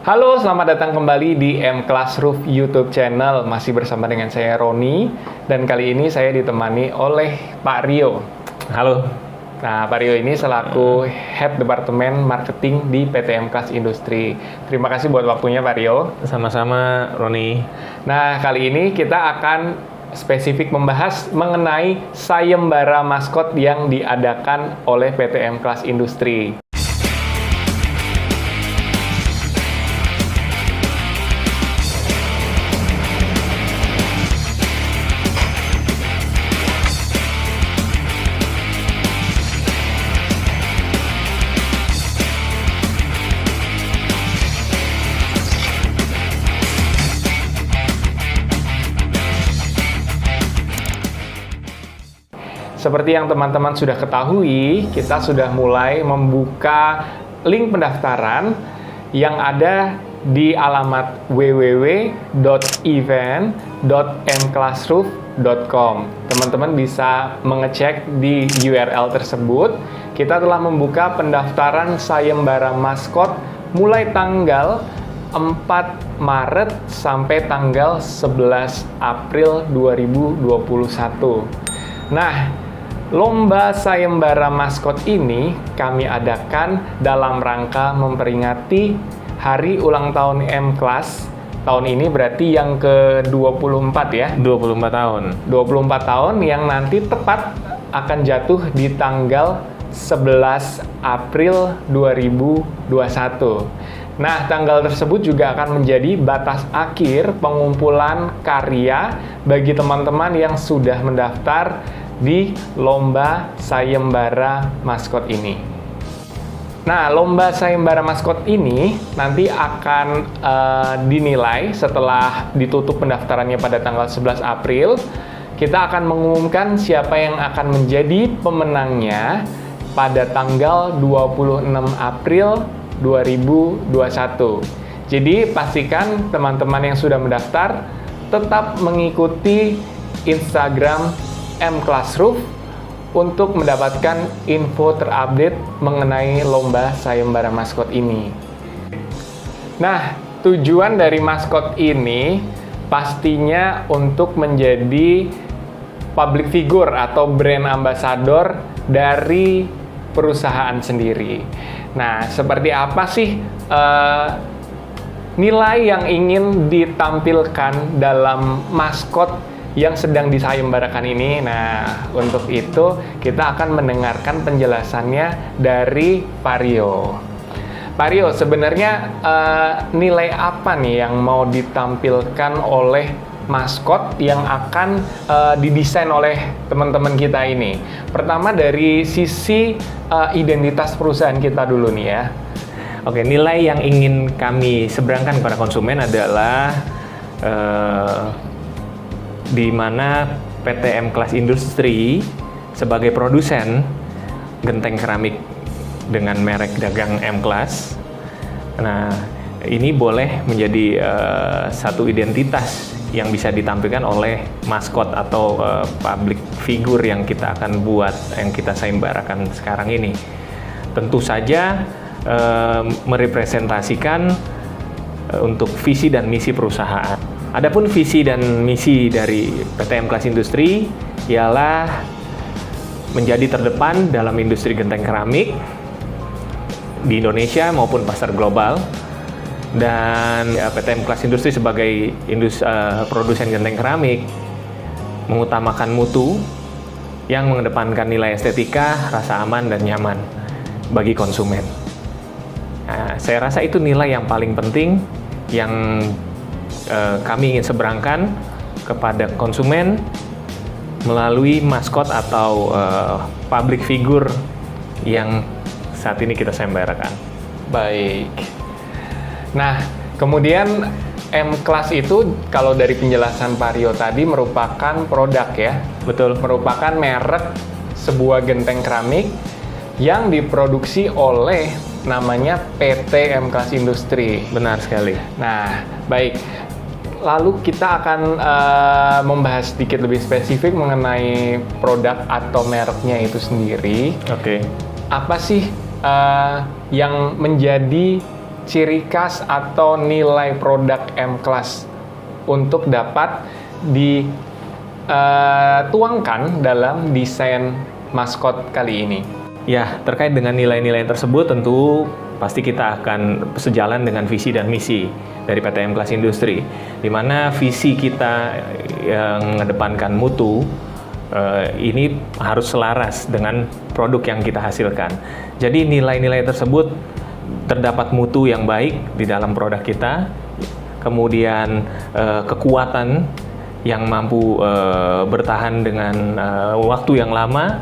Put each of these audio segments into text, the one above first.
Halo, selamat datang kembali di M-Class Roof YouTube channel. Masih bersama dengan saya Roni, dan kali ini saya ditemani oleh Pak Rio. Halo. Nah, Pak Rio ini selaku Head Departemen Marketing di PT M-Class Industri. Terima kasih buat waktunya, Pak Rio. Sama-sama, Roni. Nah, kali ini kita akan spesifik membahas mengenai sayembara maskot yang diadakan oleh PT M-Class Industri. Seperti yang teman-teman sudah ketahui, kita sudah mulai membuka link pendaftaran yang ada di alamat www.event.mclassroof.com. Teman-teman bisa mengecek di URL tersebut. Kita telah membuka pendaftaran sayembara maskot mulai tanggal 4 Maret sampai tanggal 11 April 2021. Nah, lomba sayembara maskot ini kami adakan dalam rangka memperingati hari ulang tahun M-Class. Tahun ini berarti yang ke-24 ya? 24 tahun. 24 tahun yang nanti tepat akan jatuh di tanggal 11 April 2021. Nah, tanggal tersebut juga akan menjadi batas akhir pengumpulan karya bagi teman-teman yang sudah mendaftar di lomba sayembara maskot ini. Nah, lomba sayembara maskot ini nanti akan dinilai setelah ditutup pendaftarannya pada tanggal 11 April. Kita akan mengumumkan siapa yang akan menjadi pemenangnya pada tanggal 26 April 2021. Jadi, pastikan teman-teman yang sudah mendaftar tetap mengikuti Instagram M-Class Roof untuk mendapatkan info terupdate mengenai lomba sayembara maskot ini. Nah, tujuan dari maskot ini pastinya untuk menjadi public figure atau brand ambassador dari perusahaan sendiri. Nah, seperti apa sih nilai yang ingin ditampilkan dalam maskot yang sedang disayembarakan ini? Nah, untuk itu kita akan mendengarkan penjelasannya dari Pak Rio. Pak Rio, sebenarnya nilai apa nih yang mau ditampilkan oleh maskot yang akan didesain oleh teman-teman kita ini? Pertama dari sisi identitas perusahaan kita dulu nih ya. Oke, nilai yang ingin kami seberangkan kepada konsumen adalah di mana PT M-Class Industri sebagai produsen genteng keramik dengan merek dagang M-Class. Nah, ini boleh menjadi satu identitas yang bisa ditampilkan oleh maskot atau public figure yang kita akan buat, yang kita sayembarakan sekarang ini. Tentu saja merepresentasikan untuk visi dan misi perusahaan. Adapun visi dan misi dari PT M-Class Industri ialah menjadi terdepan dalam industri genteng keramik di Indonesia maupun pasar global. Dan PT M-Class Industri sebagai produsen genteng keramik mengutamakan mutu yang mengedepankan nilai estetika, rasa aman, dan nyaman bagi konsumen. Nah, saya rasa itu nilai yang paling penting yang kami ingin seberangkan kepada konsumen melalui maskot atau public figure yang saat ini kita sayembarakan. Baik. Nah, kemudian M-Class itu kalau dari penjelasan Pak Rio tadi merupakan produk ya? Betul. Merupakan merek sebuah genteng keramik yang diproduksi oleh namanya PT M-Class Industri. Benar sekali. Nah, baik. Lalu kita akan membahas sedikit lebih spesifik mengenai produk atau mereknya itu sendiri. Oke. Apa sih yang menjadi ciri khas atau nilai produk M-Class untuk dapat dituangkan dalam desain maskot kali ini? Ya, terkait dengan nilai-nilai tersebut tentu pasti kita akan sejalan dengan visi dan misi dari PT M-Class Industri, di mana visi kita yang mengedepankan mutu ini harus selaras dengan produk yang kita hasilkan. Jadi nilai-nilai tersebut terdapat mutu yang baik di dalam produk kita, kemudian kekuatan yang mampu bertahan dengan waktu yang lama,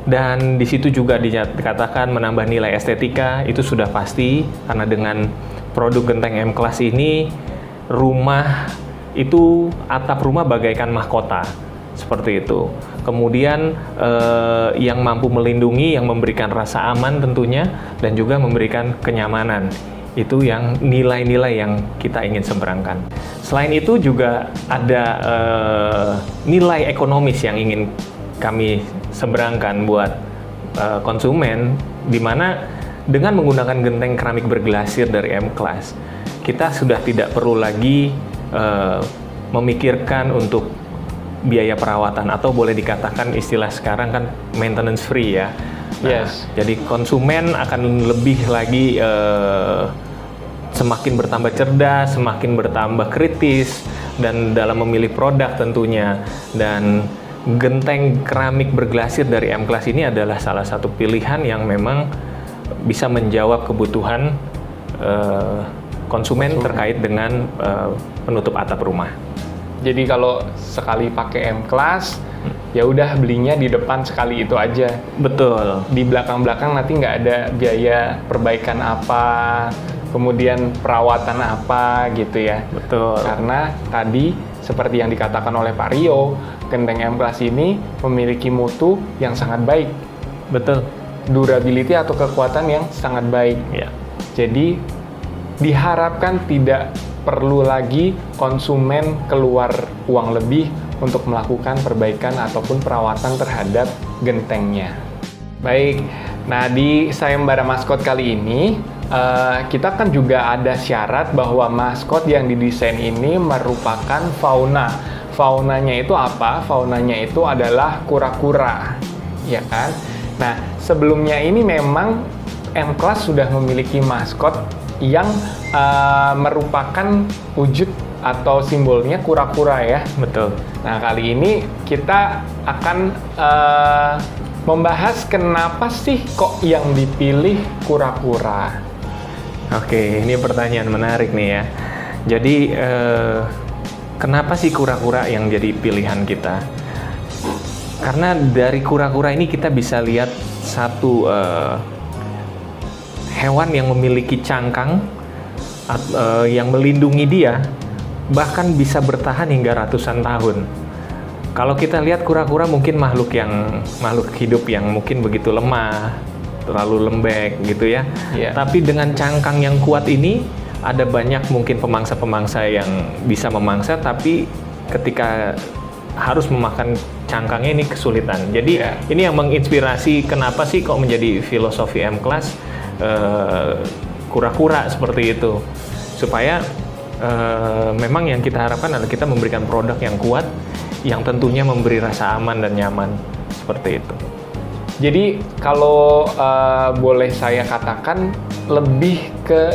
dan di situ juga dikatakan menambah nilai estetika, itu sudah pasti karena dengan produk genteng M-Class ini rumah itu, atap rumah bagaikan mahkota seperti itu. Kemudian yang mampu melindungi, yang memberikan rasa aman tentunya, dan juga memberikan kenyamanan. Itu yang nilai-nilai yang kita ingin seberangkan. Selain itu juga ada nilai ekonomis yang ingin kami seberangkan buat konsumen, di mana dengan menggunakan genteng keramik berglasir dari M-Class, kita sudah tidak perlu lagi memikirkan untuk biaya perawatan, atau boleh dikatakan istilah sekarang kan maintenance free ya. Yes. Jadi konsumen akan lebih lagi semakin bertambah cerdas, semakin bertambah kritis dan dalam memilih produk tentunya. Dan genteng keramik berglasir dari M-Class ini adalah salah satu pilihan yang memang bisa menjawab kebutuhan konsumen terkait dengan penutup atap rumah. Jadi kalau sekali pakai M-Class, ya udah belinya di depan sekali itu aja. Betul. Di belakang-belakang nanti nggak ada biaya perbaikan apa, kemudian perawatan apa gitu ya. Betul. Karena tadi seperti yang dikatakan oleh Pak Rio, genteng M-Class ini memiliki mutu yang sangat baik. Betul. Durability atau kekuatan yang sangat baik. Ya. Jadi diharapkan tidak perlu lagi konsumen keluar uang lebih untuk melakukan perbaikan ataupun perawatan terhadap gentengnya. Baik, nah di sayembara maskot kali ini kita kan juga ada syarat bahwa maskot yang didesain ini merupakan fauna. Faunanya itu apa? Faunanya itu adalah kura-kura, ya kan? Nah, sebelumnya ini memang M-Class sudah memiliki maskot yang merupakan wujud atau simbolnya kura-kura ya. Betul. Nah, kali ini kita akan membahas kenapa sih kok yang dipilih kura-kura. Oke, ini pertanyaan menarik nih ya. Jadi, kenapa sih kura-kura yang jadi pilihan kita? Karena dari kura-kura ini kita bisa lihat satu hewan yang memiliki cangkang yang melindungi dia, bahkan bisa bertahan hingga ratusan tahun. Kalau kita lihat kura-kura mungkin makhluk hidup yang mungkin begitu lemah, terlalu lembek gitu ya. Yeah. Tapi dengan cangkang yang kuat ini, ada banyak mungkin pemangsa-pemangsa yang bisa memangsa, tapi ketika harus memakan cangkangnya ini kesulitan. Jadi ini yang menginspirasi kenapa sih kok menjadi filosofi M-Class kura-kura seperti itu, supaya memang yang kita harapkan adalah kita memberikan produk yang kuat, yang tentunya memberi rasa aman dan nyaman seperti itu. Jadi kalau boleh saya katakan lebih ke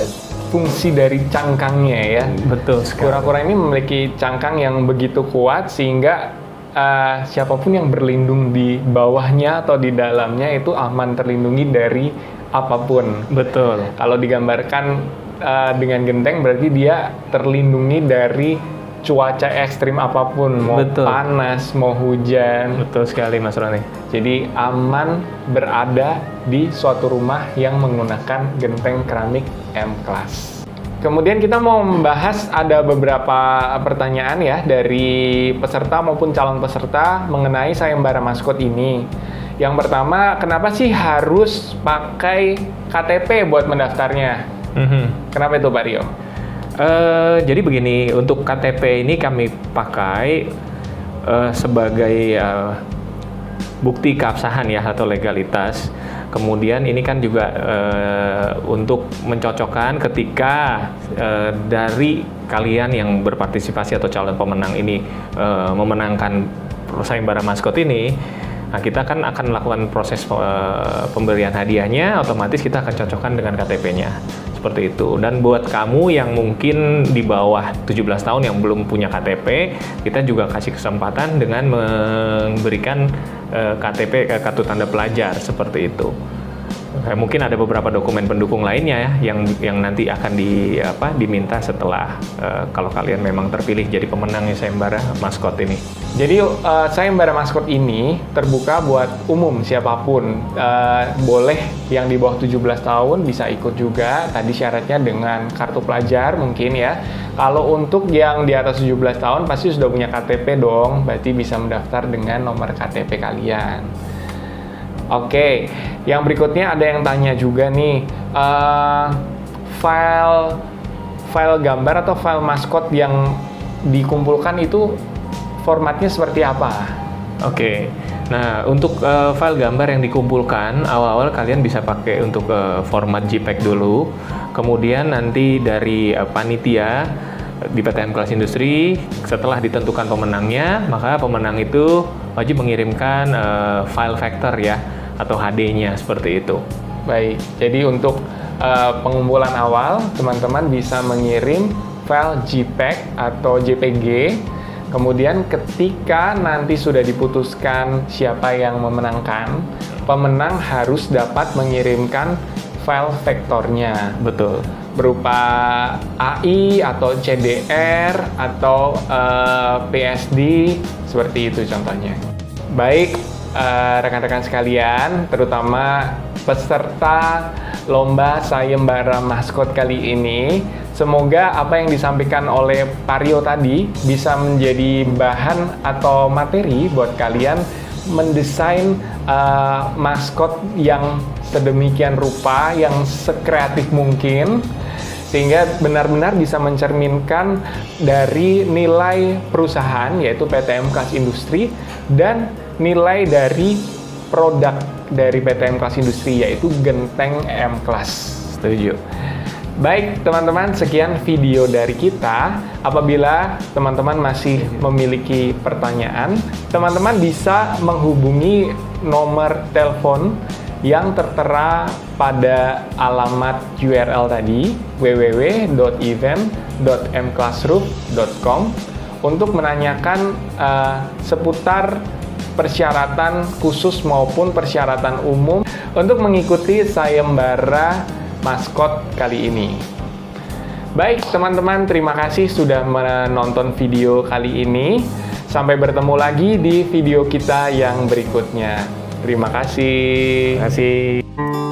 fungsi dari cangkangnya ya. Betul sekali. Kura-kura ini memiliki cangkang yang begitu kuat sehingga siapapun yang berlindung di bawahnya atau di dalamnya itu aman terlindungi dari apapun. Betul. Kalau digambarkan dengan genteng berarti dia terlindungi dari cuaca ekstrim apapun, mau Betul. panas, mau hujan. Betul sekali Mas Roni. Jadi aman berada di suatu rumah yang menggunakan genteng keramik M-Class. Kemudian kita mau membahas ada beberapa pertanyaan ya dari peserta maupun calon peserta mengenai sayembara maskot ini. Yang pertama, kenapa sih harus pakai KTP buat mendaftarnya? Kenapa itu Pak Rio? Jadi begini, untuk KTP ini kami pakai sebagai bukti keabsahan ya atau legalitas, Kemudian ini kan juga untuk mencocokkan ketika dari kalian yang berpartisipasi atau calon pemenang ini memenangkan sayembara maskot ini, nah kita kan akan melakukan proses pemberian hadiahnya, otomatis kita akan cocokkan dengan KTP-nya. Seperti itu. Dan buat kamu yang mungkin di bawah 17 tahun yang belum punya KTP, kita juga kasih kesempatan dengan memberikan KTP, kartu tanda pelajar, seperti itu. Mungkin ada beberapa dokumen pendukung lainnya ya, yang nanti akan diminta setelah kalau kalian memang terpilih jadi pemenangnya sayembara maskot ini. Jadi sayembara maskot ini terbuka buat umum, siapapun. Boleh yang di bawah 17 tahun bisa ikut juga. Tadi syaratnya dengan kartu pelajar mungkin ya. Kalau untuk yang di atas 17 tahun pasti sudah punya KTP dong, berarti bisa mendaftar dengan nomor KTP kalian. Oke, yang berikutnya ada yang tanya juga nih, file gambar atau file maskot yang dikumpulkan itu formatnya seperti apa? Oke, nah untuk file gambar yang dikumpulkan, awal-awal kalian bisa pakai untuk format JPEG dulu, kemudian nanti dari panitia di PTM Kelas Industri, setelah ditentukan pemenangnya, maka pemenang itu wajib mengirimkan file vektor ya, atau HD-nya, seperti itu. Baik, jadi untuk pengumpulan awal, teman-teman bisa mengirim file JPEG atau JPG. Kemudian ketika nanti sudah diputuskan siapa yang memenangkan, pemenang harus dapat mengirimkan file vektornya. Betul. Berupa AI atau CDR atau PSD, seperti itu contohnya. Baik, rekan-rekan sekalian, terutama peserta lomba sayembara maskot kali ini, semoga apa yang disampaikan oleh Pak tadi bisa menjadi bahan atau materi buat kalian mendesain maskot yang sedemikian rupa, yang sekreatif mungkin, sehingga benar-benar bisa mencerminkan dari nilai perusahaan, yaitu PTM Kelas Industri, dan nilai dari produk dari PTM Kelas Industri, yaitu Genteng M Class. Setuju. Baik teman-teman, sekian video dari kita. Apabila teman-teman masih memiliki pertanyaan, teman-teman bisa menghubungi nomor telepon yang tertera pada alamat URL tadi, www.event.mclassroof.com, untuk menanyakan seputar persyaratan khusus maupun persyaratan umum untuk mengikuti sayembara maskot kali ini. Baik teman-teman, terima kasih sudah menonton video kali ini. Sampai bertemu lagi di video kita yang berikutnya. Terima kasih. Terima kasih.